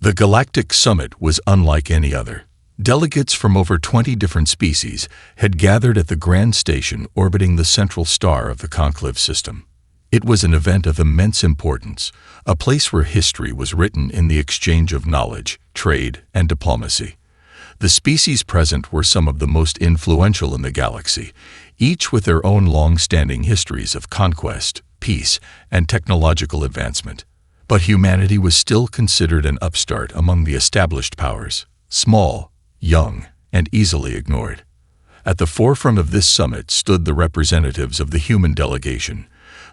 The Galactic Summit was unlike any other. Delegates from over 20 different species had gathered at the grand station orbiting the central star of the conclave system. It was an event of immense importance, a place where history was written in the exchange of knowledge, trade, and diplomacy. The species present were some of the most influential in the galaxy, each with their own long-standing histories of conquest, peace, and technological advancement. But humanity was still considered an upstart among the established powers, small, young, and easily ignored. At the forefront of this summit stood the representatives of the human delegation,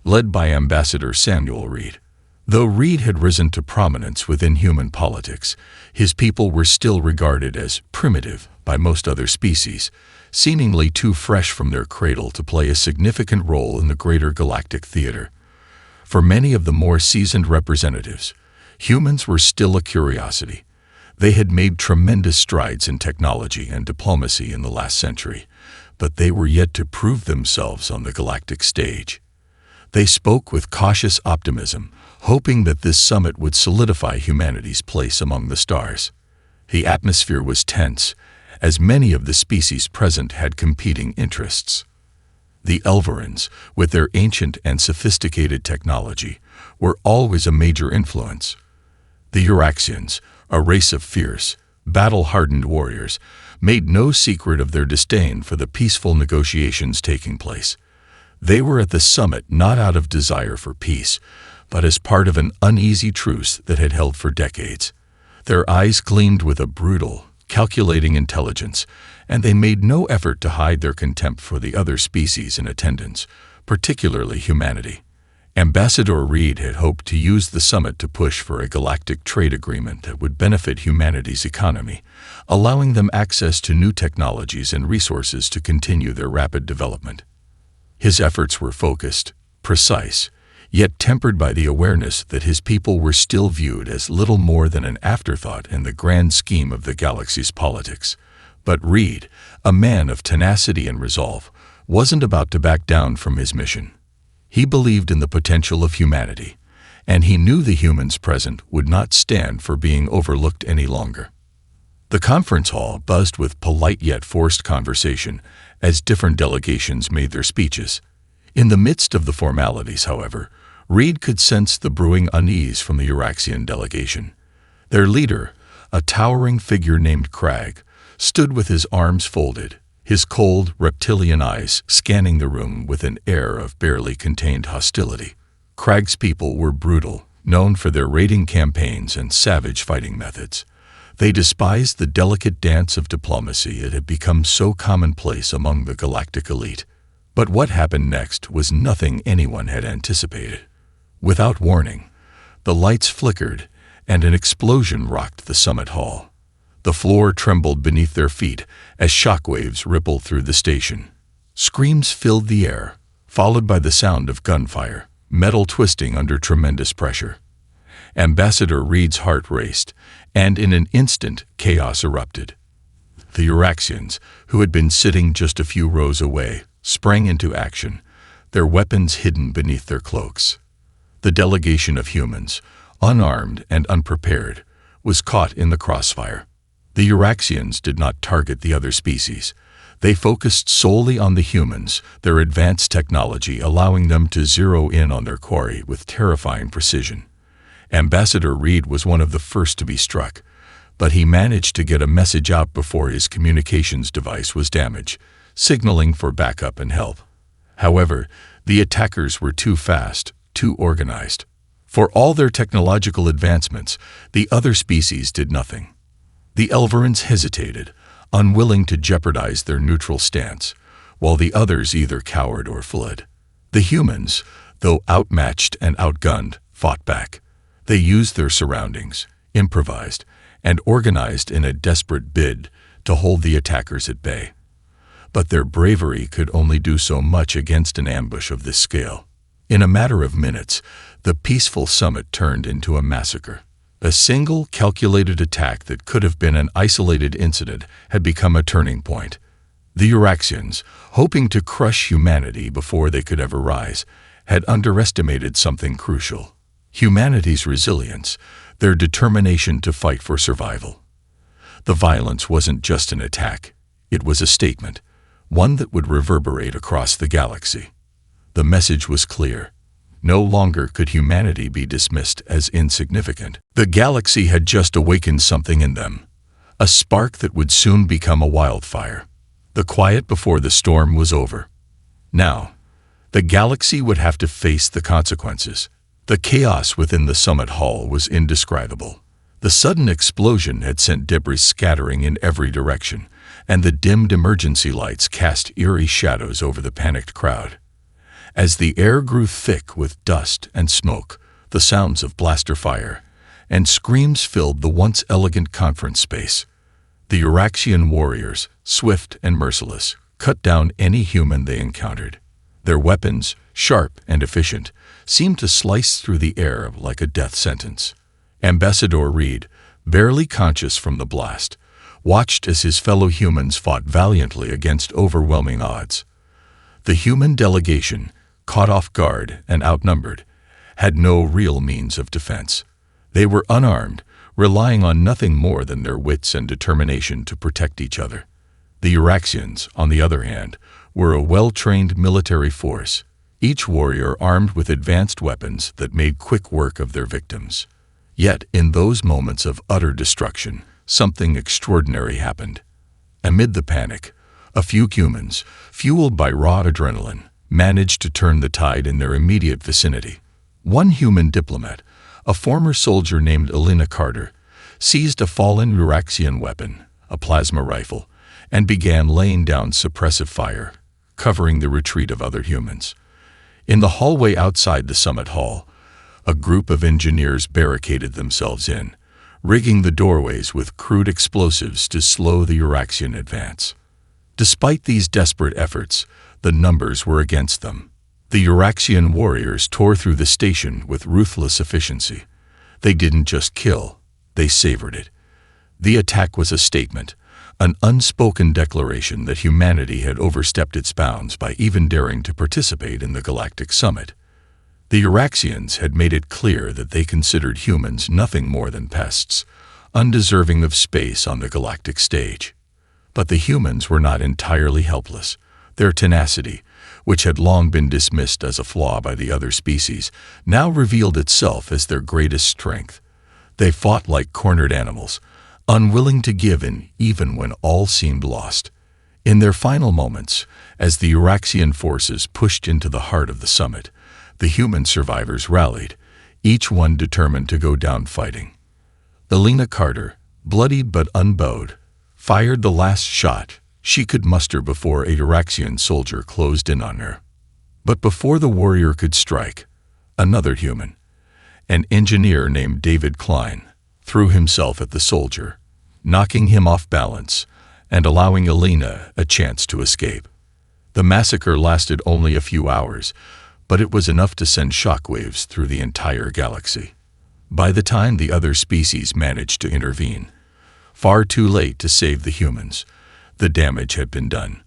led by Ambassador Samuel Reed. Though Reed had risen to prominence within human politics, his people were still regarded as primitive by most other species, seemingly too fresh from their cradle to play a significant role in the greater galactic theater. For many of the more seasoned representatives, humans were still a curiosity. They had made tremendous strides in technology and diplomacy in the last century, but they were yet to prove themselves on the galactic stage. They spoke with cautious optimism, hoping that this summit would solidify humanity's place among the stars. The atmosphere was tense, as many of the species present had competing interests. The Elverans, with their ancient and sophisticated technology, were always a major influence. The Euraxians, a race of fierce, battle-hardened warriors, made no secret of their disdain for the peaceful negotiations taking place. They were at the summit not out of desire for peace, but as part of an uneasy truce that had held for decades. Their eyes gleamed with a brutal, calculating intelligence, and they made no effort to hide their contempt for the other species in attendance, particularly humanity. Ambassador Reed had hoped to use the summit to push for a galactic trade agreement that would benefit humanity's economy, allowing them access to new technologies and resources to continue their rapid development. His efforts were focused, precise, yet tempered by the awareness that his people were still viewed as little more than an afterthought in the grand scheme of the galaxy's politics. But Reed, a man of tenacity and resolve, wasn't about to back down from his mission. He believed in the potential of humanity, and he knew the humans present would not stand for being overlooked any longer. The conference hall buzzed with polite yet forced conversation as different delegations made their speeches. In the midst of the formalities, however, Reed could sense the brewing unease from the Euraxian delegation. Their leader, a towering figure named Crag, stood with his arms folded, his cold, reptilian eyes scanning the room with an air of barely contained hostility. Crag's people were brutal, known for their raiding campaigns and savage fighting methods. They despised the delicate dance of diplomacy that had become so commonplace among the galactic elite. But what happened next was nothing anyone had anticipated. Without warning, the lights flickered and an explosion rocked the summit hall. The floor trembled beneath their feet as shockwaves rippled through the station. Screams filled the air, followed by the sound of gunfire, metal twisting under tremendous pressure. Ambassador Reed's heart raced, and in an instant chaos erupted. The Euraxians, who had been sitting just a few rows away, sprang into action, their weapons hidden beneath their cloaks. The delegation of humans, unarmed and unprepared, was caught in the crossfire. The Euraxians did not target the other species. They focused solely on the humans, their advanced technology allowing them to zero in on their quarry with terrifying precision. Ambassador Reed was one of the first to be struck, but he managed to get a message out before his communications device was damaged, signaling for backup and help. However, the attackers were too fast, too organized. For all their technological advancements, the other species did nothing. The Elverans hesitated, unwilling to jeopardize their neutral stance, while the others either cowered or fled. The humans, though outmatched and outgunned, fought back. They used their surroundings, improvised, and organized in a desperate bid to hold the attackers at bay. But their bravery could only do so much against an ambush of this scale. In a matter of minutes, the peaceful summit turned into a massacre. A single, calculated attack that could have been an isolated incident had become a turning point. The Euraxians, hoping to crush humanity before they could ever rise, had underestimated something crucial: humanity's resilience, their determination to fight for survival. The violence wasn't just an attack, it was a statement, one that would reverberate across the galaxy. The message was clear. No longer could humanity be dismissed as insignificant. The galaxy had just awakened something in them, a spark that would soon become a wildfire. The quiet before the storm was over. Now, the galaxy would have to face the consequences. The chaos within the summit hall was indescribable. The sudden explosion had sent debris scattering in every direction, and the dimmed emergency lights cast eerie shadows over the panicked crowd. As the air grew thick with dust and smoke, the sounds of blaster fire and screams filled the once elegant conference space. The Euraxian warriors, swift and merciless, cut down any human they encountered. Their weapons, sharp and efficient, seemed to slice through the air like a death sentence. Ambassador Reed, barely conscious from the blast, watched as his fellow humans fought valiantly against overwhelming odds. The human delegation, caught off guard and outnumbered, had no real means of defense. They were unarmed, relying on nothing more than their wits and determination to protect each other. The Euraxians, on the other hand, were a well-trained military force, each warrior armed with advanced weapons that made quick work of their victims. Yet, in those moments of utter destruction, something extraordinary happened. Amid the panic, a few humans, fueled by raw adrenaline, managed to turn the tide in their immediate vicinity. One human diplomat, a former soldier named Elena Carter, seized a fallen Euraxian weapon, a plasma rifle, and began laying down suppressive fire, covering the retreat of other humans. In the hallway outside the summit hall, a group of engineers barricaded themselves in, rigging the doorways with crude explosives to slow the Euraxian advance. Despite these desperate efforts, the numbers were against them. The Euraxian warriors tore through the station with ruthless efficiency. They didn't just kill, they savored it. The attack was a statement, an unspoken declaration that humanity had overstepped its bounds by even daring to participate in the Galactic Summit. The Euraxians had made it clear that they considered humans nothing more than pests, undeserving of space on the galactic stage. But the humans were not entirely helpless. Their tenacity, which had long been dismissed as a flaw by the other species, now revealed itself as their greatest strength. They fought like cornered animals, unwilling to give in even when all seemed lost. In their final moments, as the Euraxian forces pushed into the heart of the summit, the human survivors rallied, each one determined to go down fighting. Elena Carter, bloodied but unbowed, fired the last shot she could muster before a Euraxian soldier closed in on her. But before the warrior could strike, another human, an engineer named David Klein, threw himself at the soldier, knocking him off balance and allowing Elena a chance to escape. The massacre lasted only a few hours, but it was enough to send shockwaves through the entire galaxy. By the time the other species managed to intervene, far too late to save the humans, the damage had been done.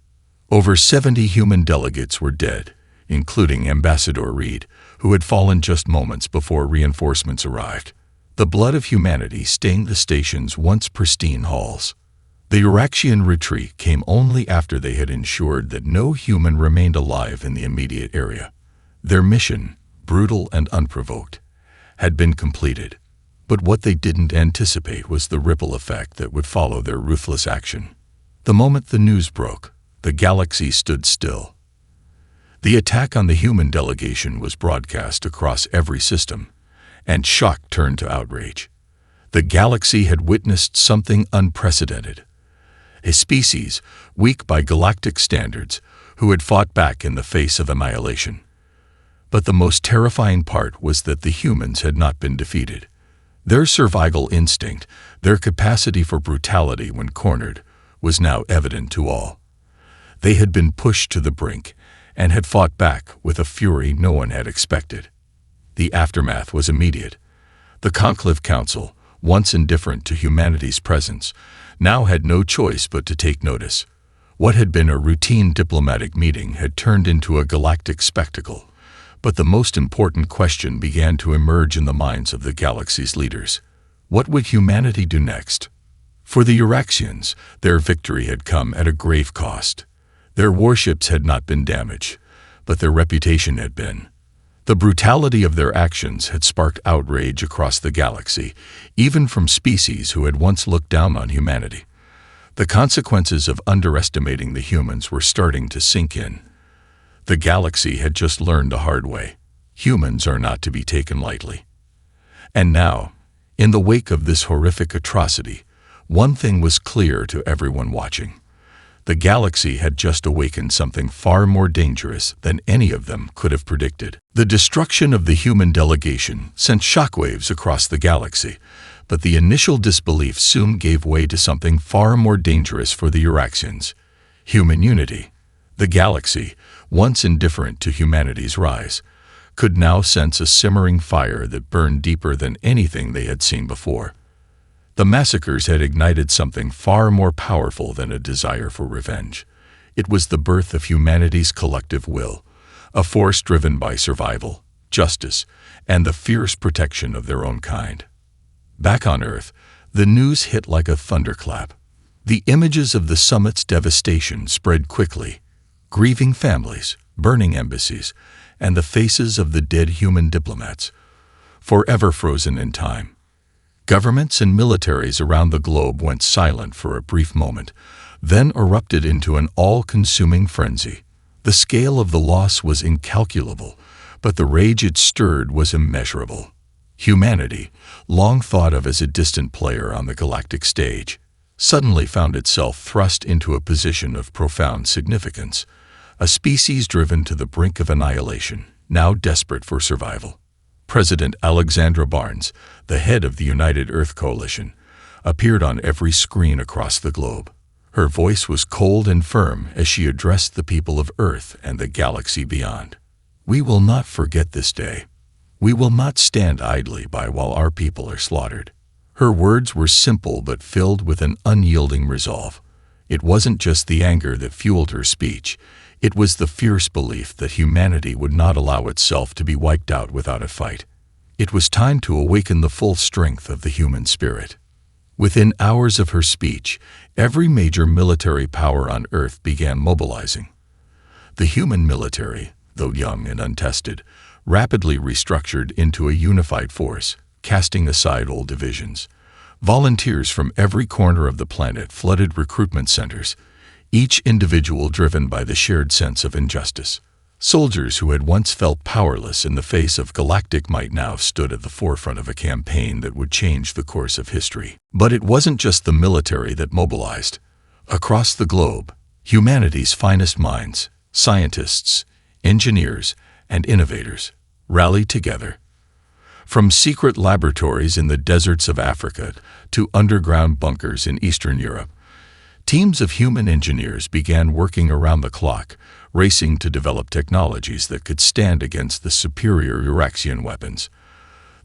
Over 70 human delegates were dead, including Ambassador Reed, who had fallen just moments before reinforcements arrived. The blood of humanity stained the station's once pristine halls. The Euraxian retreat came only after they had ensured that no human remained alive in the immediate area. Their mission, brutal and unprovoked, had been completed, but what they didn't anticipate was the ripple effect that would follow their ruthless action. The moment the news broke, the galaxy stood still. The attack on the human delegation was broadcast across every system, and shock turned to outrage. The galaxy had witnessed something unprecedented. A species, weak by galactic standards, who had fought back in the face of annihilation. But the most terrifying part was that the humans had not been defeated. Their survival instinct, their capacity for brutality when cornered, was now evident to all. They had been pushed to the brink and had fought back with a fury no one had expected. The aftermath was immediate. The Conclave Council, once indifferent to humanity's presence, now had no choice but to take notice. What had been a routine diplomatic meeting had turned into a galactic spectacle. But the most important question began to emerge in the minds of the galaxy's leaders. What would humanity do next? For the Euraxians, their victory had come at a grave cost. Their warships had not been damaged, but their reputation had been. The brutality of their actions had sparked outrage across the galaxy, even from species who had once looked down on humanity. The consequences of underestimating the humans were starting to sink in. The galaxy had just learned the hard way. Humans are not to be taken lightly. And now, in the wake of this horrific atrocity, one thing was clear to everyone watching. The galaxy had just awakened something far more dangerous than any of them could have predicted. The destruction of the human delegation sent shockwaves across the galaxy, but the initial disbelief soon gave way to something far more dangerous for the Euraxians: human unity. The galaxy, once indifferent to humanity's rise, could now sense a simmering fire that burned deeper than anything they had seen before. The massacres had ignited something far more powerful than a desire for revenge. It was the birth of humanity's collective will, a force driven by survival, justice, and the fierce protection of their own kind. Back on Earth, the news hit like a thunderclap. The images of the summit's devastation spread quickly: grieving families, burning embassies, and the faces of the dead human diplomats, forever frozen in time. Governments and militaries around the globe went silent for a brief moment, then erupted into an all-consuming frenzy. The scale of the loss was incalculable, but the rage it stirred was immeasurable. Humanity, long thought of as a distant player on the galactic stage, suddenly found itself thrust into a position of profound significance, a species driven to the brink of annihilation, now desperate for survival. President Alexandra Barnes, the head of the United Earth Coalition, appeared on every screen across the globe. Her voice was cold and firm as she addressed the people of Earth and the galaxy beyond. "We will not forget this day. We will not stand idly by while our people are slaughtered." Her words were simple but filled with an unyielding resolve. It wasn't just the anger that fueled her speech. It was the fierce belief that humanity would not allow itself to be wiped out without a fight. It was time to awaken the full strength of the human spirit. Within hours of her speech, every major military power on Earth began mobilizing. The human military, though young and untested, rapidly restructured into a unified force, casting aside old divisions. Volunteers from every corner of the planet flooded recruitment centers, each individual driven by the shared sense of injustice. Soldiers who had once felt powerless in the face of galactic might now stood at the forefront of a campaign that would change the course of history. But it wasn't just the military that mobilized. Across the globe, humanity's finest minds, scientists, engineers, and innovators, rallied together. From secret laboratories in the deserts of Africa to underground bunkers in Eastern Europe, teams of human engineers began working around the clock, racing to develop technologies that could stand against the superior Euraxian weapons.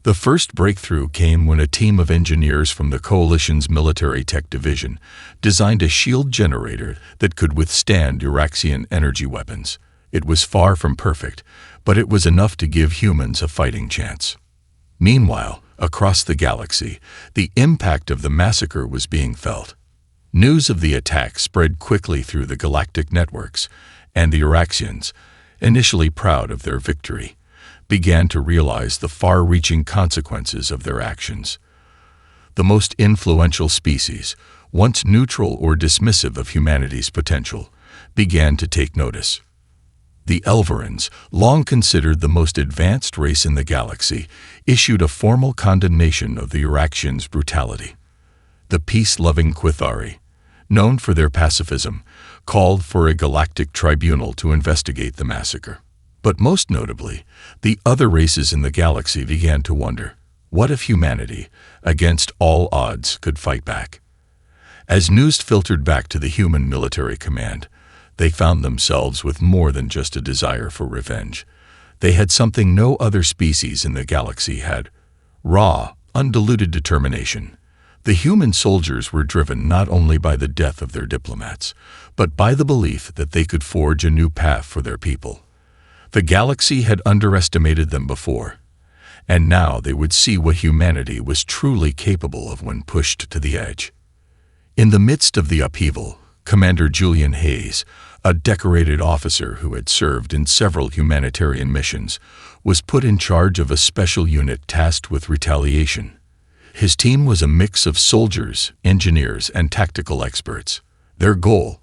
The first breakthrough came when a team of engineers from the Coalition's Military Tech Division designed a shield generator that could withstand Euraxian energy weapons. It was far from perfect, but it was enough to give humans a fighting chance. Meanwhile, across the galaxy, the impact of the massacre was being felt. News of the attack spread quickly through the galactic networks, and the Euraxians, initially proud of their victory, began to realize the far-reaching consequences of their actions. The most influential species, once neutral or dismissive of humanity's potential, began to take notice. The Elverans, long considered the most advanced race in the galaxy, issued a formal condemnation of the Euraxians' brutality. The peace-loving Quithari, known for their pacifism, called for a galactic tribunal to investigate the massacre. But most notably, the other races in the galaxy began to wonder, what if humanity, against all odds, could fight back? As news filtered back to the human military command, they found themselves with more than just a desire for revenge. They had something no other species in the galaxy had: raw, undiluted determination. The human soldiers were driven not only by the death of their diplomats, but by the belief that they could forge a new path for their people. The galaxy had underestimated them before, And now they would see what humanity was truly capable of when pushed to the edge. In the midst of the upheaval, Commander Julian Hayes, a decorated officer who had served in several humanitarian missions, was put in charge of a special unit tasked with retaliation. His team was a mix of soldiers, engineers, and tactical experts. Their goal: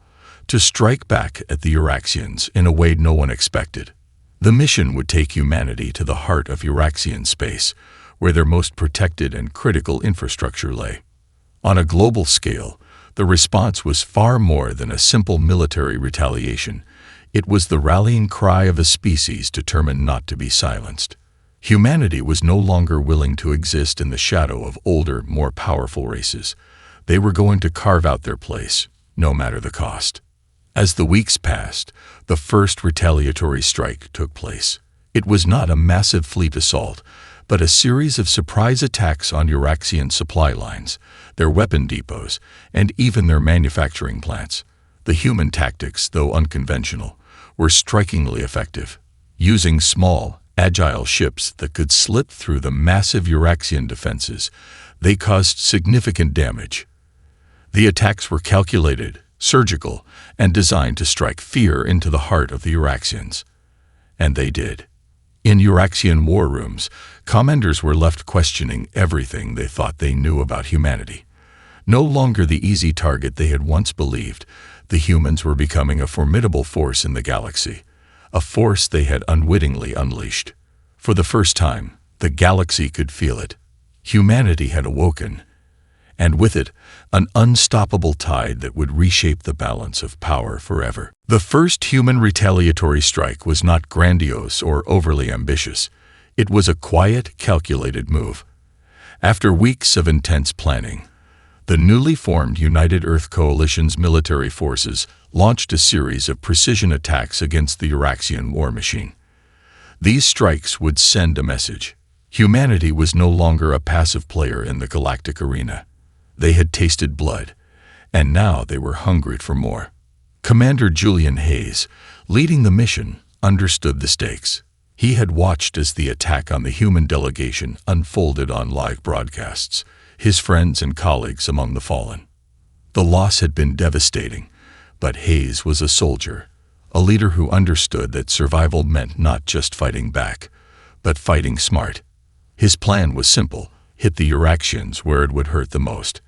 to strike back at the Euraxians in a way no one expected. The mission would take humanity to the heart of Euraxian space, where their most protected and critical infrastructure lay. On a global scale, the response was far more than a simple military retaliation. It was the rallying cry of a species determined not to be silenced. Humanity was no longer willing to exist in the shadow of older, more powerful races. They were going to carve out their place, no matter the cost. As the weeks passed, the first retaliatory strike took place. It was not a massive fleet assault, but a series of surprise attacks on Euraxian supply lines, their weapon depots, and even their manufacturing plants. The human tactics, though unconventional, were strikingly effective. Using small, agile ships that could slip through the massive Euraxian defenses, they caused significant damage. The attacks were calculated, surgical, and designed to strike fear into the heart of the Euraxians. And they did. In Euraxian war rooms, commanders were left questioning everything they thought they knew about humanity. No longer the easy target they had once believed, the humans were becoming a formidable force in the galaxy, a force they had unwittingly unleashed. For the first time, the galaxy could feel it. Humanity had awoken, and with it, an unstoppable tide that would reshape the balance of power forever. The first human retaliatory strike was not grandiose or overly ambitious. It was a quiet, calculated move. After weeks of intense planning, the newly formed United Earth Coalition's military forces launched a series of precision attacks against the Euraxian war machine. These strikes would send a message. Humanity was no longer a passive player in the galactic arena. They had tasted blood, and now they were hungry for more. Commander Julian Hayes, leading the mission, understood the stakes. He had watched as the attack on the human delegation unfolded on live broadcasts, his friends and colleagues among the fallen. The loss had been devastating, but Hayes was a soldier, a leader who understood that survival meant not just fighting back, but fighting smart. His plan was simple: hit the Euraxians where it would hurt the most.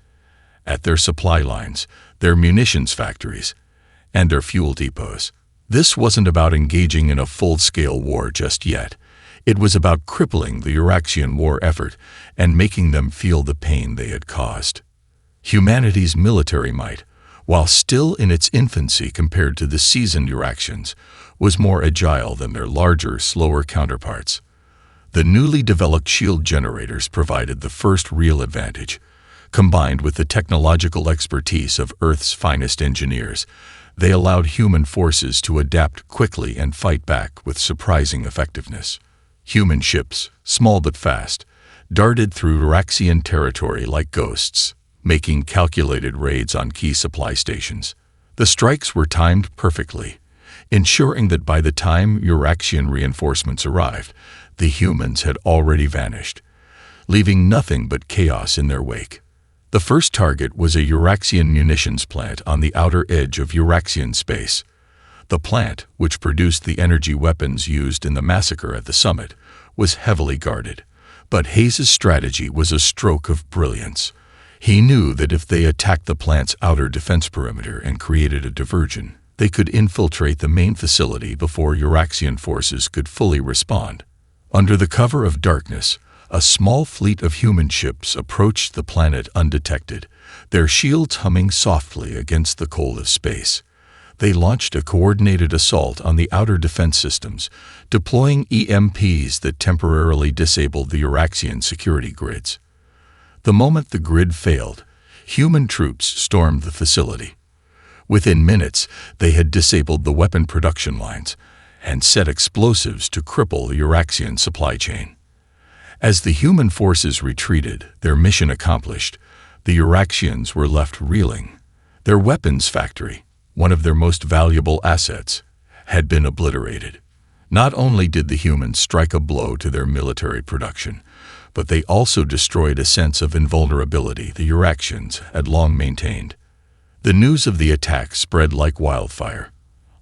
At their supply lines, their munitions factories, and their fuel depots. This wasn't about engaging in a full-scale war just yet. It was about crippling the Euraxian war effort and making them feel the pain they had caused. Humanity's military might, while still in its infancy compared to the seasoned Euraxians, was more agile than their larger, slower counterparts. The newly developed shield generators provided the first real advantage. Combined with the technological expertise of Earth's finest engineers, they allowed human forces to adapt quickly and fight back with surprising effectiveness. Human ships, small but fast, darted through Euraxian territory like ghosts, making calculated raids on key supply stations. The strikes were timed perfectly, ensuring that by the time Euraxian reinforcements arrived, the humans had already vanished, leaving nothing but chaos in their wake. The first target was a Euraxian munitions plant on the outer edge of Euraxian space. The plant, which produced the energy weapons used in the massacre at the summit, was heavily guarded. But Hayes' strategy was a stroke of brilliance. He knew that if they attacked the plant's outer defense perimeter and created a diversion, they could infiltrate the main facility before Euraxian forces could fully respond. Under the cover of darkness, a small fleet of human ships approached the planet undetected, their shields humming softly against the cold of space. They launched a coordinated assault on the outer defense systems, deploying EMPs that temporarily disabled the Euraxian security grids. The moment the grid failed, human troops stormed the facility. Within minutes, they had disabled the weapon production lines and set explosives to cripple the Euraxian supply chain. As the human forces retreated, their mission accomplished, the Euraxians were left reeling. Their weapons factory, one of their most valuable assets, had been obliterated. Not only did the humans strike a blow to their military production, but they also destroyed a sense of invulnerability the Euraxians had long maintained. The news of the attack spread like wildfire.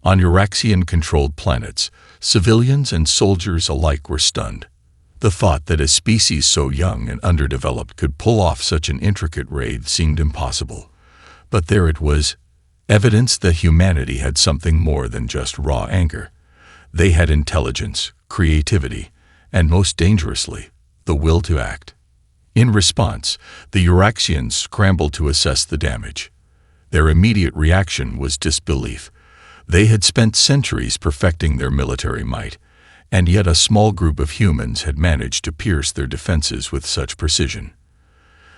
On Euraxian-controlled planets, civilians and soldiers alike were stunned. The thought that a species so young and underdeveloped could pull off such an intricate raid seemed impossible. But there it was, evidence that humanity had something more than just raw anger. They had intelligence, creativity, and most dangerously, the will to act. In response, the Euraxians scrambled to assess the damage. Their immediate reaction was disbelief. They had spent centuries perfecting their military might, and yet a small group of humans had managed to pierce their defenses with such precision.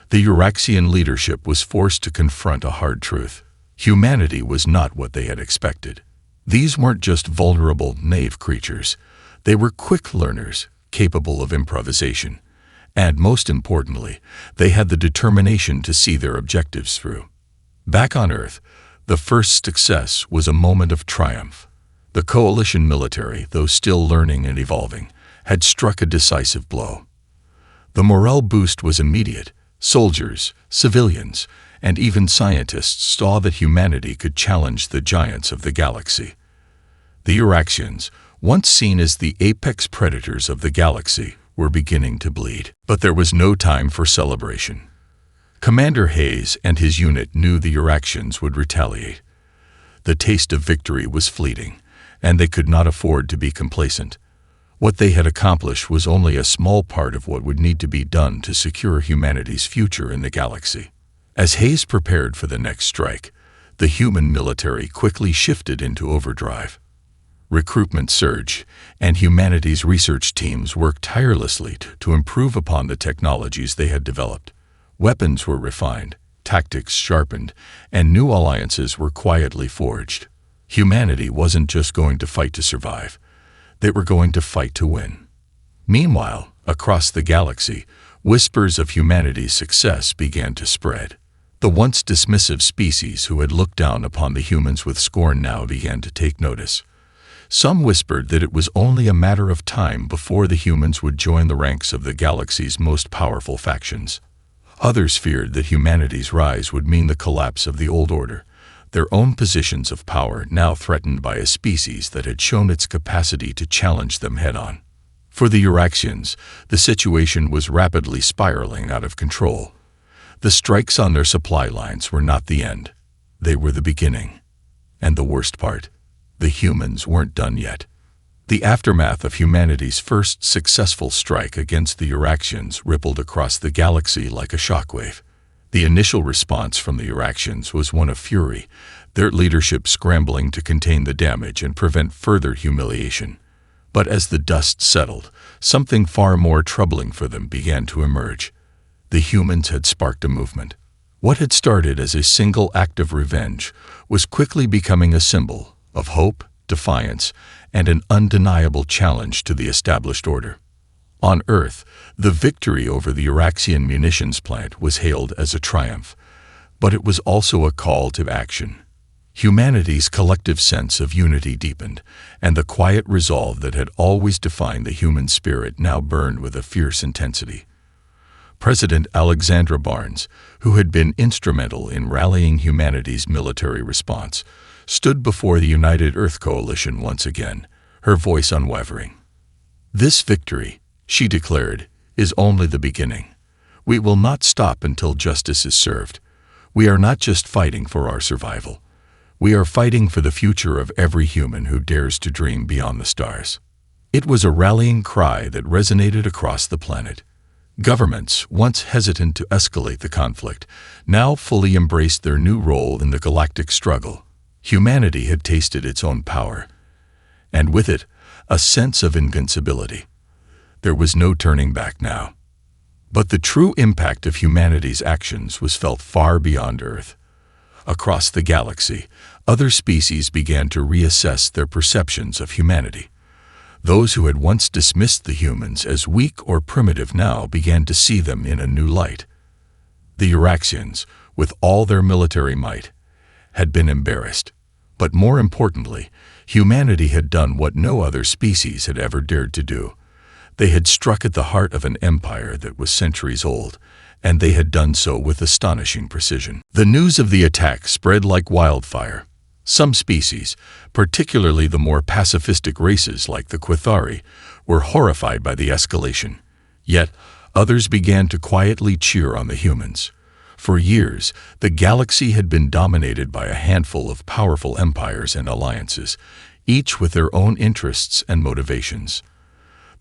The Euraxian leadership was forced to confront a hard truth. Humanity was not what they had expected. These weren't just vulnerable, naive creatures. They were quick learners, capable of improvisation. And most importantly, they had the determination to see their objectives through. Back on Earth, the first success was a moment of triumph. The coalition military, though still learning and evolving, had struck a decisive blow. The morale boost was immediate. Soldiers, civilians, and even scientists saw that humanity could challenge the giants of the galaxy. The Euraxians, once seen as the apex predators of the galaxy, were beginning to bleed. But there was no time for celebration. Commander Hayes and his unit knew the Euraxians would retaliate. The taste of victory was fleeting, and they could not afford to be complacent. What they had accomplished was only a small part of what would need to be done to secure humanity's future in the galaxy. As Hayes prepared for the next strike, the human military quickly shifted into overdrive. Recruitment surged, and humanity's research teams worked tirelessly to improve upon the technologies they had developed. Weapons were refined, tactics sharpened, and new alliances were quietly forged. Humanity wasn't just going to fight to survive. They were going to fight to win. Meanwhile, across the galaxy, whispers of humanity's success began to spread. The once dismissive species who had looked down upon the humans with scorn now began to take notice. Some whispered that it was only a matter of time before the humans would join the ranks of the galaxy's most powerful factions. Others feared that humanity's rise would mean the collapse of the old order, their own positions of power now threatened by a species that had shown its capacity to challenge them head-on. For the Euraxians, the situation was rapidly spiraling out of control. The strikes on their supply lines were not the end. They were the beginning. And the worst part, the humans weren't done yet. The aftermath of humanity's first successful strike against the Euraxians rippled across the galaxy like a shockwave. The initial response from the Euraxians was one of fury, their leadership scrambling to contain the damage and prevent further humiliation. But as the dust settled, something far more troubling for them began to emerge. The humans had sparked a movement. What had started as a single act of revenge was quickly becoming a symbol of hope, defiance, and an undeniable challenge to the established order. On Earth, the victory over the Euraxian munitions plant was hailed as a triumph, but it was also a call to action. Humanity's collective sense of unity deepened, and the quiet resolve that had always defined the human spirit now burned with a fierce intensity. President Alexandra Barnes, who had been instrumental in rallying humanity's military response, stood before the United Earth Coalition once again, her voice unwavering. "This victory," she declared, "is only the beginning. We will not stop until justice is served. We are not just fighting for our survival. We are fighting for the future of every human who dares to dream beyond the stars." It was a rallying cry that resonated across the planet. Governments, once hesitant to escalate the conflict, now fully embraced their new role in the galactic struggle. Humanity had tasted its own power, and with it, a sense of invincibility. There was no turning back now. But the true impact of humanity's actions was felt far beyond Earth. Across the galaxy, other species began to reassess their perceptions of humanity. Those who had once dismissed the humans as weak or primitive now began to see them in a new light. The Euraxians, with all their military might, had been embarrassed. But more importantly, humanity had done what no other species had ever dared to do. They had struck at the heart of an empire that was centuries old, and they had done so with astonishing precision. The news of the attack spread like wildfire. Some species, particularly the more pacifistic races like the Quithari, were horrified by the escalation. Yet, others began to quietly cheer on the humans. For years, the galaxy had been dominated by a handful of powerful empires and alliances, each with their own interests and motivations.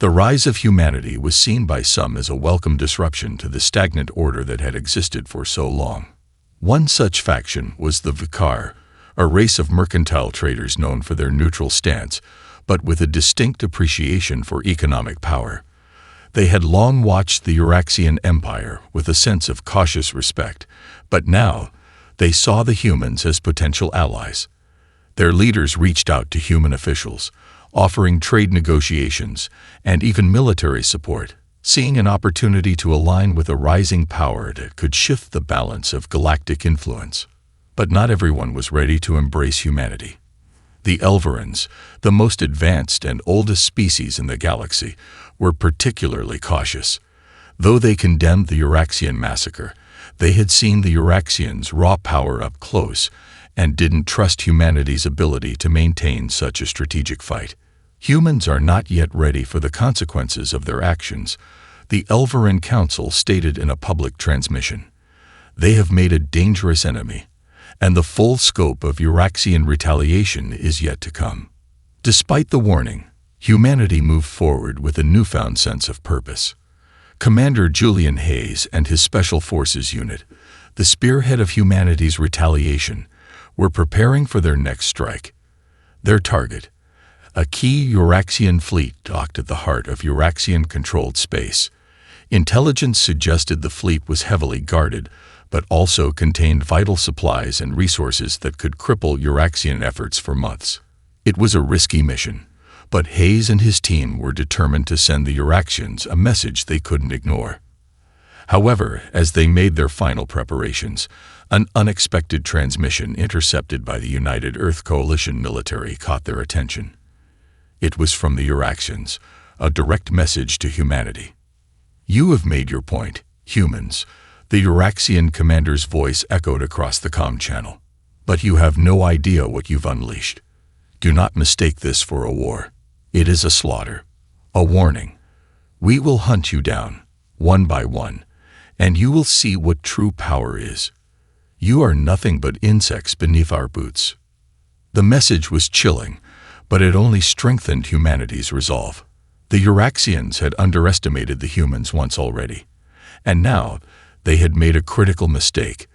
The rise of humanity was seen by some as a welcome disruption to the stagnant order that had existed for so long. One such faction was the Vikar, a race of mercantile traders known for their neutral stance, but with a distinct appreciation for economic power. They had long watched the Euraxian Empire with a sense of cautious respect, but now they saw the humans as potential allies. Their leaders reached out to human officials, offering trade negotiations and even military support, seeing an opportunity to align with a rising power that could shift the balance of galactic influence. But not everyone was ready to embrace humanity. The Elverans, the most advanced and oldest species in the galaxy, were particularly cautious. Though they condemned the Euraxian massacre, they had seen the Euraxians' raw power up close and didn't trust humanity's ability to maintain such a strategic fight. Humans are not yet ready for the consequences of their actions, the Elveran Council stated in a public transmission. They have made a dangerous enemy, and the full scope of Euraxian retaliation is yet to come. Despite the warning, humanity moved forward with a newfound sense of purpose. Commander Julian Hayes and his Special Forces unit, the spearhead of humanity's retaliation, were preparing for their next strike. Their target, a key Euraxian fleet docked at the heart of Euraxian-controlled space. Intelligence suggested the fleet was heavily guarded, but also contained vital supplies and resources that could cripple Euraxian efforts for months. It was a risky mission, but Hayes and his team were determined to send the Euraxians a message they couldn't ignore. However, as they made their final preparations, an unexpected transmission intercepted by the United Earth Coalition military caught their attention. It was from the Euraxians, a direct message to humanity. "You have made your point, humans," the Euraxian commander's voice echoed across the comm channel. "But you have no idea what you've unleashed. Do not mistake this for a war. It is a slaughter, a warning. We will hunt you down, one by one, and you will see what true power is. You are nothing but insects beneath our boots." The message was chilling, but it only strengthened humanity's resolve. The Euraxians had underestimated the humans once already, and now they had made a critical mistake.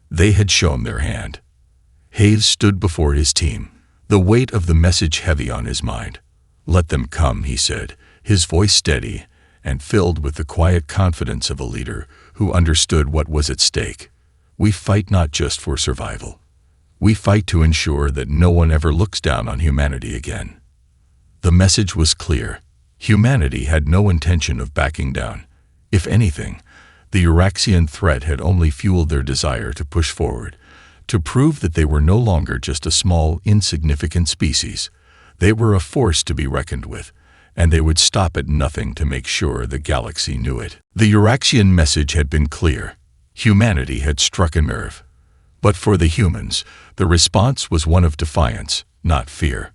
They had shown their hand. Hayes stood before his team, the weight of the message heavy on his mind. "Let them come," he said, his voice steady and filled with the quiet confidence of a leader who understood what was at stake. "We fight not just for survival. We fight to ensure that no one ever looks down on humanity again." The message was clear. Humanity had no intention of backing down. If anything, the Euraxian threat had only fueled their desire to push forward, to prove that they were no longer just a small, insignificant species. They were a force to be reckoned with, and they would stop at nothing to make sure the galaxy knew it. The Euraxian message had been clear. Humanity had struck a nerve. But for the humans, the response was one of defiance, not fear.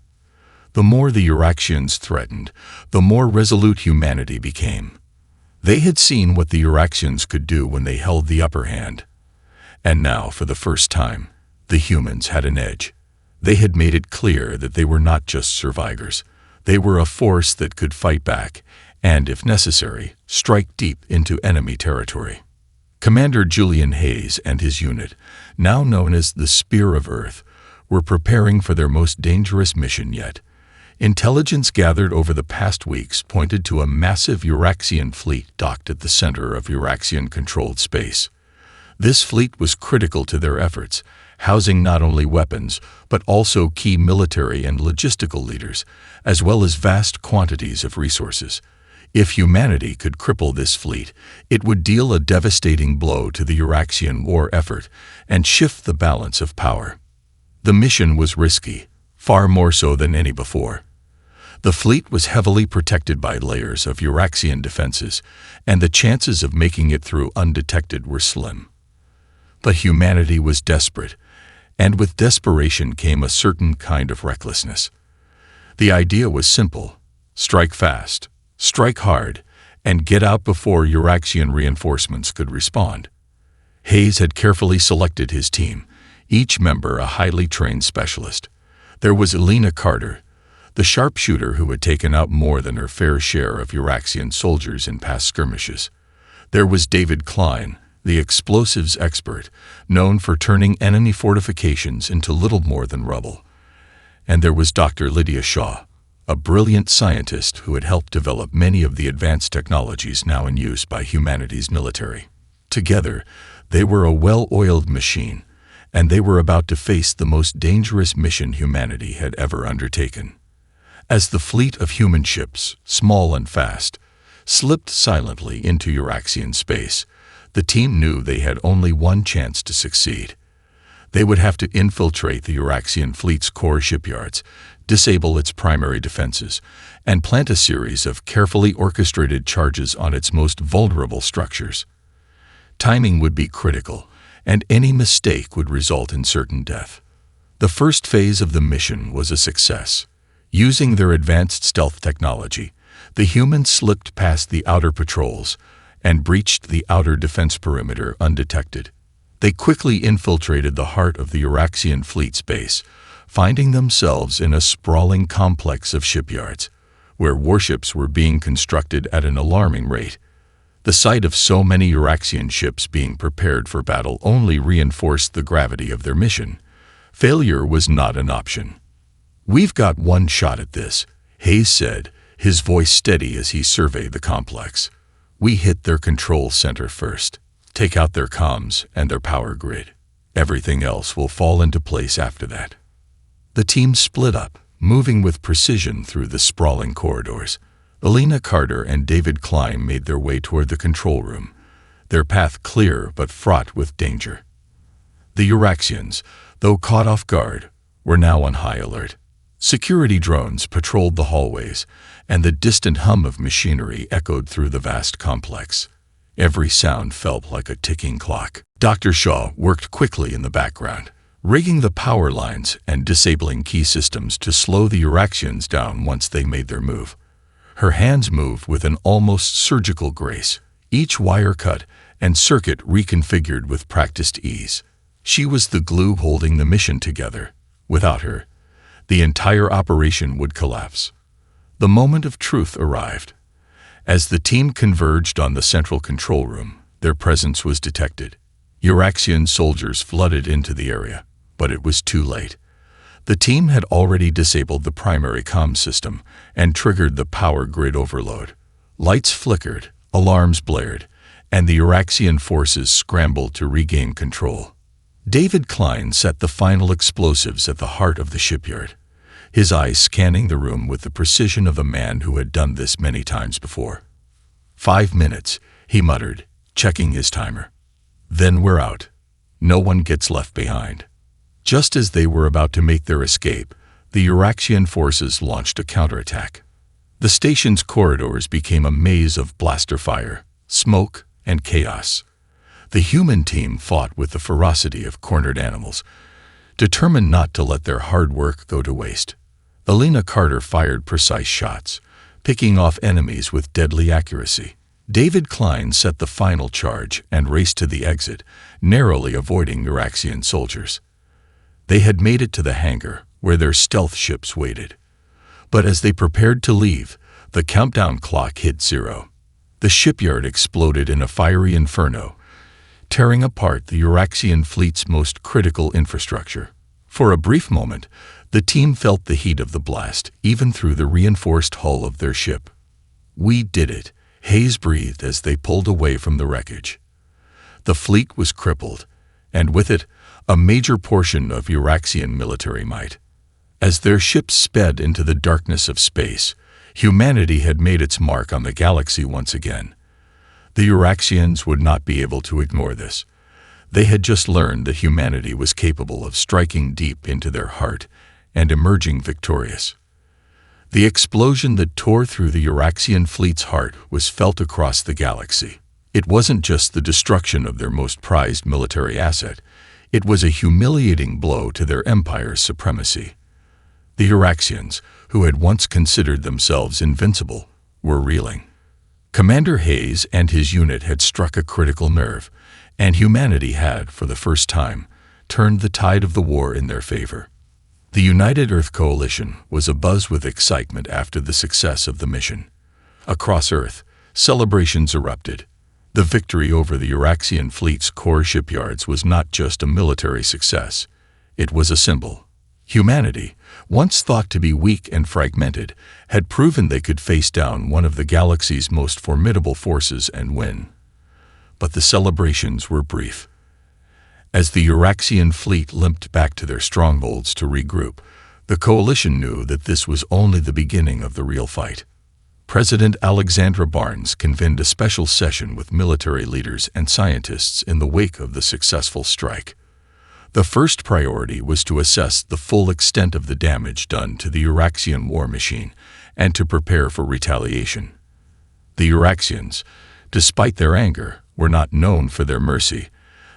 The more the Euraxians threatened, the more resolute humanity became. They had seen what the Euraxians could do when they held the upper hand. And now, for the first time, the humans had an edge. They had made it clear that they were not just survivors. They were a force that could fight back and, if necessary, strike deep into enemy territory. Commander Julian Hayes and his unit, now known as the Spear of Earth, were preparing for their most dangerous mission yet. Intelligence gathered over the past weeks pointed to a massive Euraxian fleet docked at the center of Euraxian-controlled space. This fleet was critical to their efforts, housing not only weapons, but also key military and logistical leaders, as well as vast quantities of resources. If humanity could cripple this fleet, it would deal a devastating blow to the Euraxian war effort and shift the balance of power. The mission was risky, far more so than any before. The fleet was heavily protected by layers of Euraxian defenses, and the chances of making it through undetected were slim. But humanity was desperate, and with desperation came a certain kind of recklessness. The idea was simple: strike fast, strike hard, and get out before Euraxian reinforcements could respond. Hayes had carefully selected his team, each member a highly trained specialist. There was Elena Carter, the sharpshooter who had taken out more than her fair share of Euraxian soldiers in past skirmishes. There was David Klein, the explosives expert, known for turning enemy fortifications into little more than rubble. And there was Dr. Lydia Shaw, a brilliant scientist who had helped develop many of the advanced technologies now in use by humanity's military. Together, they were a well-oiled machine, and they were about to face the most dangerous mission humanity had ever undertaken. As the fleet of human ships, small and fast, slipped silently into Euraxian space, the team knew they had only one chance to succeed. They would have to infiltrate the Euraxian fleet's core shipyards, disable its primary defenses, and plant a series of carefully orchestrated charges on its most vulnerable structures. Timing would be critical, and any mistake would result in certain death. The first phase of the mission was a success. Using their advanced stealth technology, the humans slipped past the outer patrols and breached the outer defense perimeter undetected. They quickly infiltrated the heart of the Euraxian fleet's base, finding themselves in a sprawling complex of shipyards, where warships were being constructed at an alarming rate. The sight of so many Euraxian ships being prepared for battle only reinforced the gravity of their mission. Failure was not an option. "We've got one shot at this," Hayes said, his voice steady as he surveyed the complex. "We hit their control center first, take out their comms and their power grid. Everything else will fall into place after that." The team split up, moving with precision through the sprawling corridors. Elena Carter and David Klein made their way toward the control room, their path clear but fraught with danger. The Euraxians, though caught off guard, were now on high alert. Security drones patrolled the hallways, and the distant hum of machinery echoed through the vast complex. Every sound felt like a ticking clock. Dr. Shaw worked quickly in the background, rigging the power lines and disabling key systems to slow the Euraxians down once they made their move. Her hands moved with an almost surgical grace, each wire cut and circuit reconfigured with practiced ease. She was the glue holding the mission together. Without her, the entire operation would collapse. The moment of truth arrived. As the team converged on the central control room, their presence was detected. Euraxian soldiers flooded into the area, but it was too late. The team had already disabled the primary comm system and triggered the power grid overload. Lights flickered, alarms blared, and the Euraxian forces scrambled to regain control. David Klein set the final explosives at the heart of the shipyard, his eyes scanning the room with the precision of a man who had done this many times before. 5 minutes, he muttered, checking his timer. "Then we're out. No one gets left behind." Just as they were about to make their escape, the Euraxian forces launched a counterattack. The station's corridors became a maze of blaster fire, smoke, and chaos. The human team fought with the ferocity of cornered animals, determined not to let their hard work go to waste. Elena Carter fired precise shots, picking off enemies with deadly accuracy. David Klein set the final charge and raced to the exit, narrowly avoiding Euraxian soldiers. They had made it to the hangar, where their stealth ships waited. But as they prepared to leave, the countdown clock hit 0. The shipyard exploded in a fiery inferno, tearing apart the Euraxian fleet's most critical infrastructure. For a brief moment, the team felt the heat of the blast, even through the reinforced hull of their ship. "We did it," Hayes breathed as they pulled away from the wreckage. The fleet was crippled, and with it, a major portion of Euraxian military might. As their ships sped into the darkness of space, humanity had made its mark on the galaxy once again. The Euraxians would not be able to ignore this. They had just learned that humanity was capable of striking deep into their heart and emerging victorious. The explosion that tore through the Euraxian fleet's heart was felt across the galaxy. It wasn't just the destruction of their most prized military asset. It was a humiliating blow to their empire's supremacy. The Euraxians, who had once considered themselves invincible, were reeling. Commander Hayes and his unit had struck a critical nerve, and humanity had, for the first time, turned the tide of the war in their favor. The United Earth Coalition was abuzz with excitement after the success of the mission. Across Earth, celebrations erupted. The victory over the Euraxian fleet's core shipyards was not just a military success. It was a symbol. Humanity, once thought to be weak and fragmented, had proven they could face down one of the galaxy's most formidable forces and win. But the celebrations were brief. As the Euraxian fleet limped back to their strongholds to regroup, the coalition knew that this was only the beginning of the real fight. President Alexandra Barnes convened a special session with military leaders and scientists in the wake of the successful strike. The first priority was to assess the full extent of the damage done to the Euraxian war machine and to prepare for retaliation. The Euraxians, despite their anger, were not known for their mercy.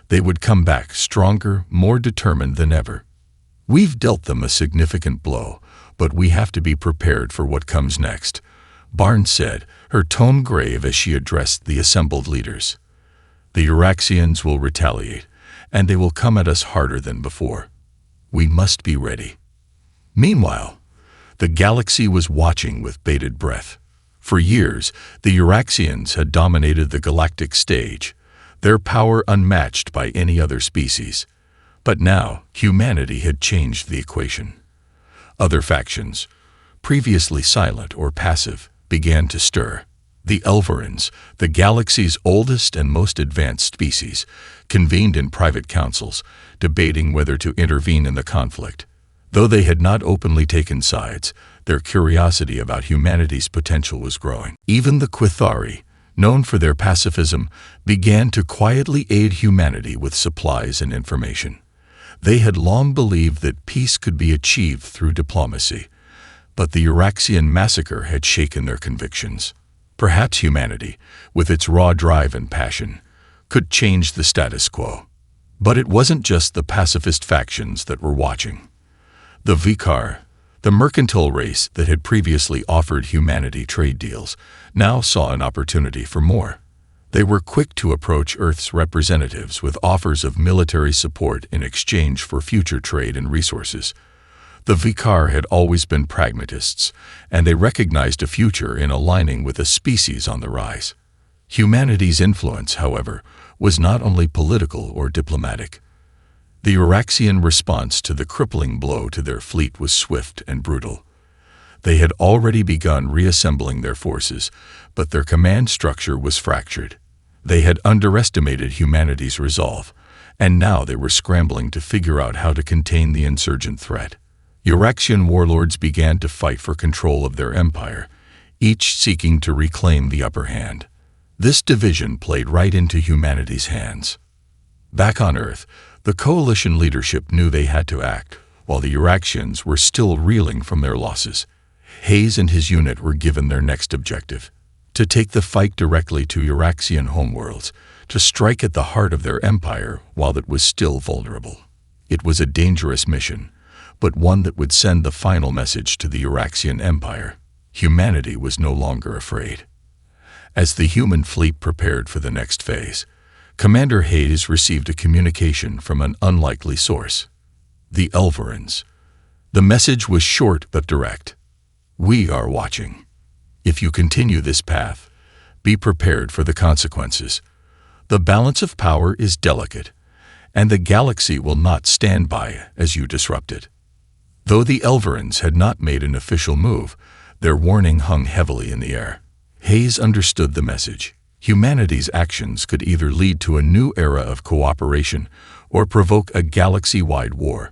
They would come back stronger, more determined than ever. "We've dealt them a significant blow, but we have to be prepared for what comes next," Barnes said, her tone grave as she addressed the assembled leaders. "The Euraxians will retaliate, and they will come at us harder than before. We must be ready." Meanwhile, the galaxy was watching with bated breath. For years, the Euraxians had dominated the galactic stage, their power unmatched by any other species. But now, humanity had changed the equation. Other factions, previously silent or passive, began to stir. The Elverans, the galaxy's oldest and most advanced species, convened in private councils, debating whether to intervene in the conflict. Though they had not openly taken sides, their curiosity about humanity's potential was growing. Even the Quithari, known for their pacifism, began to quietly aid humanity with supplies and information. They had long believed that peace could be achieved through diplomacy, but the Euraxian massacre had shaken their convictions. Perhaps humanity, with its raw drive and passion, could change the status quo. But it wasn't just the pacifist factions that were watching. The Vikar, the mercantile race that had previously offered humanity trade deals, now saw an opportunity for more. They were quick to approach Earth's representatives with offers of military support in exchange for future trade and resources. The Vikar had always been pragmatists, and they recognized a future in aligning with a species on the rise. Humanity's influence, however, was not only political or diplomatic. The Euraxian response to the crippling blow to their fleet was swift and brutal. They had already begun reassembling their forces, but their command structure was fractured. They had underestimated humanity's resolve, and now they were scrambling to figure out how to contain the insurgent threat. Euraxian warlords began to fight for control of their empire, each seeking to reclaim the upper hand. This division played right into humanity's hands. Back on Earth, the coalition leadership knew they had to act, while the Euraxians were still reeling from their losses. Hayes and his unit were given their next objective: to take the fight directly to Euraxian homeworlds, to strike at the heart of their empire while it was still vulnerable. It was a dangerous mission, but one that would send the final message to the Euraxian Empire. Humanity was no longer afraid. As the human fleet prepared for the next phase, Commander Hayes received a communication from an unlikely source: the Elverans. The message was short but direct. "We are watching. If you continue this path, be prepared for the consequences. The balance of power is delicate, and the galaxy will not stand by as you disrupt it." Though the Elverans had not made an official move, their warning hung heavily in the air. Hayes understood the message. Humanity's actions could either lead to a new era of cooperation or provoke a galaxy-wide war.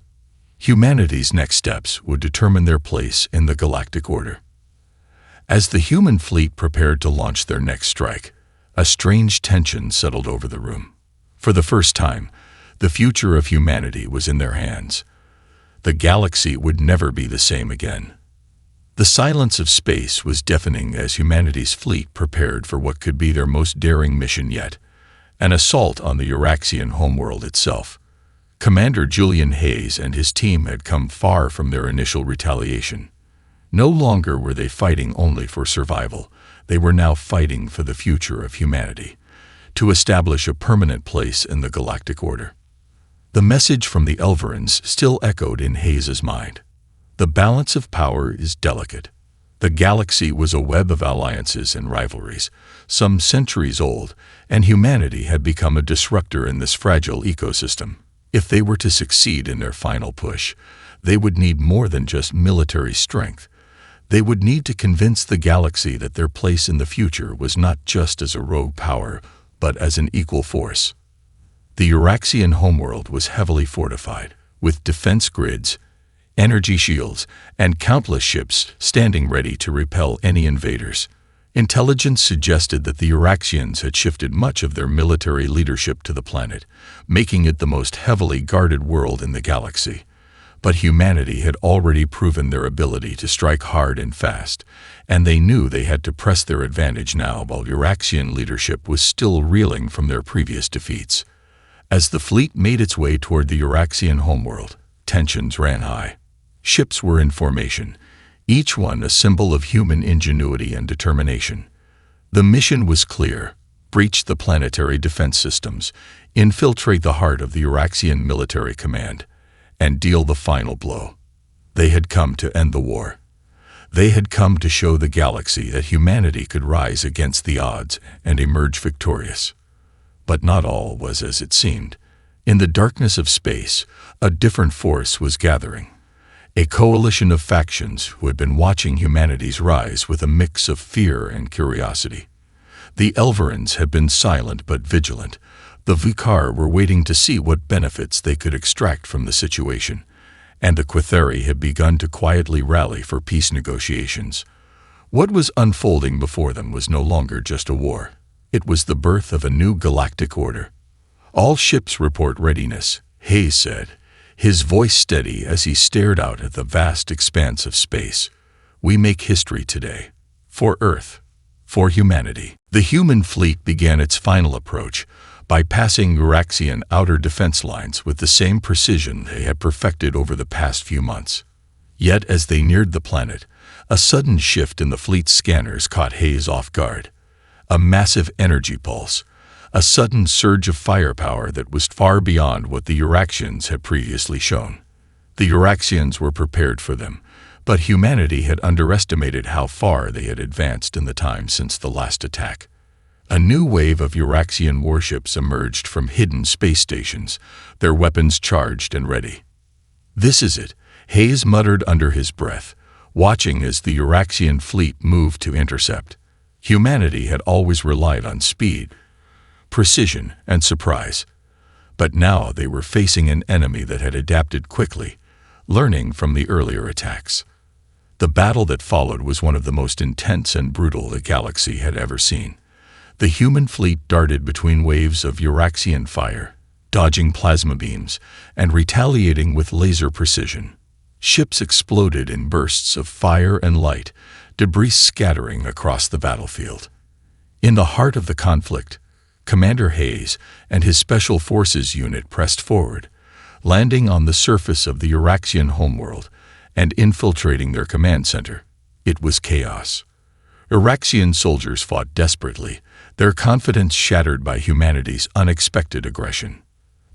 Humanity's next steps would determine their place in the galactic order. As the human fleet prepared to launch their next strike, a strange tension settled over the room. For the first time, the future of humanity was in their hands. The galaxy would never be the same again. The silence of space was deafening as humanity's fleet prepared for what could be their most daring mission yet, an assault on the Euraxian homeworld itself. Commander Julian Hayes and his team had come far from their initial retaliation. No longer were they fighting only for survival, they were now fighting for the future of humanity, to establish a permanent place in the galactic order. The message from the Elverins still echoed in Hayes's mind. The balance of power is delicate. The galaxy was a web of alliances and rivalries, some centuries old, and humanity had become a disruptor in this fragile ecosystem. If they were to succeed in their final push, they would need more than just military strength. They would need to convince the galaxy that their place in the future was not just as a rogue power, but as an equal force. The Euraxian homeworld was heavily fortified, with defense grids, energy shields, and countless ships standing ready to repel any invaders. Intelligence suggested that the Euraxians had shifted much of their military leadership to the planet, making it the most heavily guarded world in the galaxy. But humanity had already proven their ability to strike hard and fast, and they knew they had to press their advantage now while Euraxian leadership was still reeling from their previous defeats. As the fleet made its way toward the Euraxian homeworld, tensions ran high. Ships were in formation, each one a symbol of human ingenuity and determination. The mission was clear: breach the planetary defense systems, infiltrate the heart of the Euraxian military command, and deal the final blow. They had come to end the war. They had come to show the galaxy that humanity could rise against the odds and emerge victorious. But not all was as it seemed. In the darkness of space, a different force was gathering. A coalition of factions who had been watching humanity's rise with a mix of fear and curiosity. The Elverins had been silent but vigilant. The Vikar were waiting to see what benefits they could extract from the situation, and the Quetheri had begun to quietly rally for peace negotiations. What was unfolding before them was no longer just a war. It was the birth of a new galactic order. "All ships report readiness," Hayes said, his voice steady as he stared out at the vast expanse of space. "We make history today. For Earth. For humanity." The human fleet began its final approach, bypassing Euraxian outer defense lines with the same precision they had perfected over the past few months. Yet as they neared the planet, a sudden shift in the fleet's scanners caught Hayes off guard. A massive energy pulse, a sudden surge of firepower that was far beyond what the Euraxians had previously shown. The Euraxians were prepared for them, but humanity had underestimated how far they had advanced in the time since the last attack. A new wave of Euraxian warships emerged from hidden space stations, their weapons charged and ready. "This is it," Hayes muttered under his breath, watching as the Euraxian fleet moved to intercept. Humanity had always relied on speed, precision, and surprise. But now they were facing an enemy that had adapted quickly, learning from the earlier attacks. The battle that followed was one of the most intense and brutal the galaxy had ever seen. The human fleet darted between waves of Euraxian fire, dodging plasma beams and retaliating with laser precision. Ships exploded in bursts of fire and light, debris scattering across the battlefield. In the heart of the conflict, Commander Hayes and his Special Forces unit pressed forward, landing on the surface of the Euraxian homeworld and infiltrating their command center. It was chaos. Euraxian soldiers fought desperately, their confidence shattered by humanity's unexpected aggression.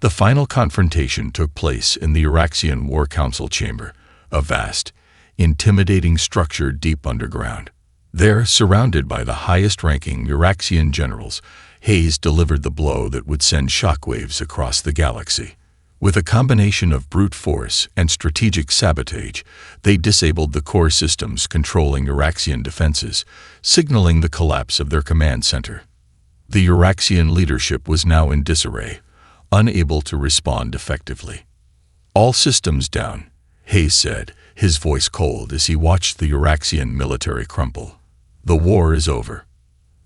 The final confrontation took place in the Euraxian War Council chamber, a vast, intimidating structure deep underground. There, surrounded by the highest-ranking Euraxian generals, Hayes delivered the blow that would send shockwaves across the galaxy. With a combination of brute force and strategic sabotage, they disabled the core systems controlling Euraxian defenses, signaling the collapse of their command center. The Euraxian leadership was now in disarray, unable to respond effectively. "All systems down," Hayes said, his voice cold as he watched the Euraxian military crumple. "The war is over."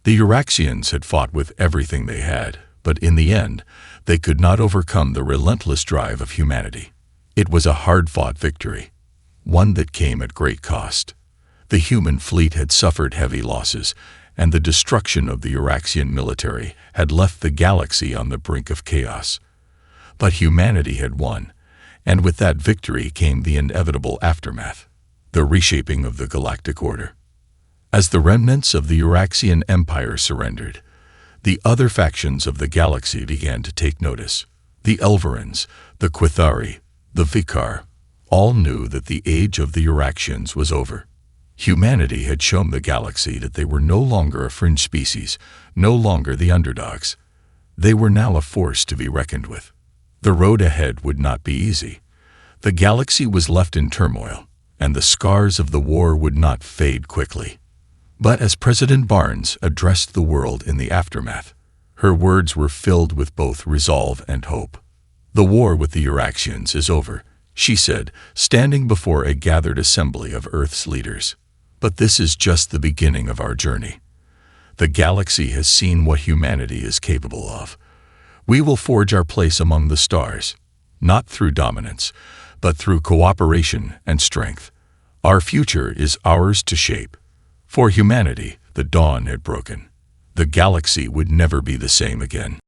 The Euraxians had fought with everything they had, but in the end, they could not overcome the relentless drive of humanity. It was a hard-fought victory, one that came at great cost. The human fleet had suffered heavy losses, and the destruction of the Uraxian military had left the galaxy on the brink of chaos. But humanity had won, and with that victory came the inevitable aftermath, the reshaping of the Galactic Order. As the remnants of the Uraxian Empire surrendered, the other factions of the galaxy began to take notice. The Elverans, the Quithari, the Vikar, all knew that the age of the Uraxians was over. Humanity had shown the galaxy that they were no longer a fringe species, no longer the underdogs. They were now a force to be reckoned with. The road ahead would not be easy. The galaxy was left in turmoil, and the scars of the war would not fade quickly. But as President Barnes addressed the world in the aftermath, her words were filled with both resolve and hope. "The war with the Uraxians is over," she said, standing before a gathered assembly of Earth's leaders. "But this is just the beginning of our journey. The galaxy has seen what humanity is capable of. We will forge our place among the stars, not through dominance, but through cooperation and strength. Our future is ours to shape." For humanity, the dawn had broken. The galaxy would never be the same again.